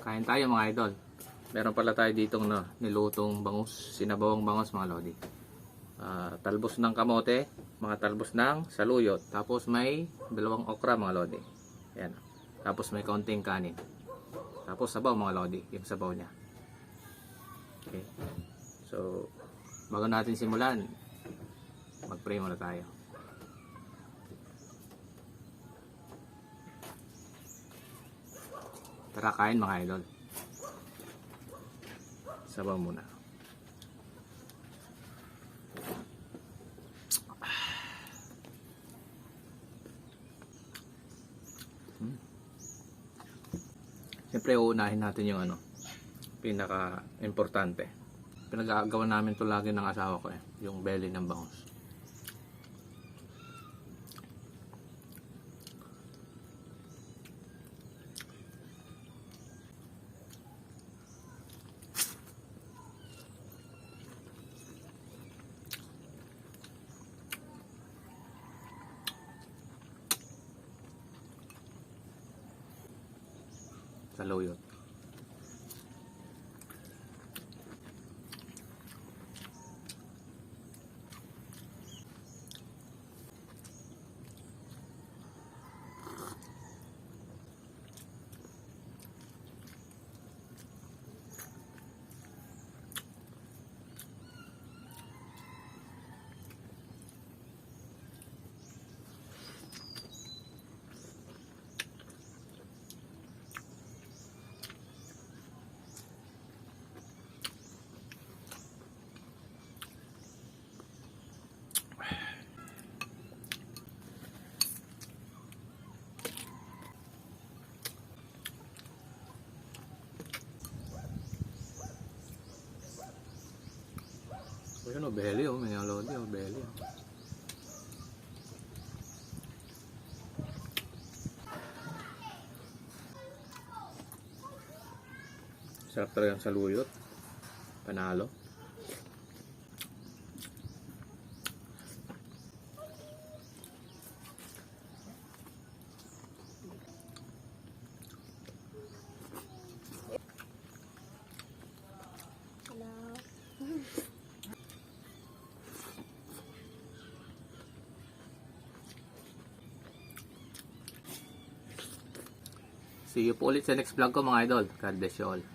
Kain tayo mga idol. Meron pala tayo ditong nilutong bangus, sinabawang bangus mga lodi. Talbos ng kamote, mga talbos ng saluyot. Tapos may dalawang okra mga lodi. Ayan. Tapos may kaunting kanin. Tapos sabaw mga lodi, yung sabaw niya. Okay. So, bago natin simulan, mag-pray muna tayo. Tara kain mga idol. Sabaw muna. Siyempre uunahin natin yung pinaka-importante. Pinagagawa namin to lagi ng asawa ko yung belly ng bangus. Saluyot. Ayun o, belly o, may lodi o, belly o. Sarap talaga ang saluyot. Panalo. See you po ulit sa next vlog ko mga idol. God bless you all.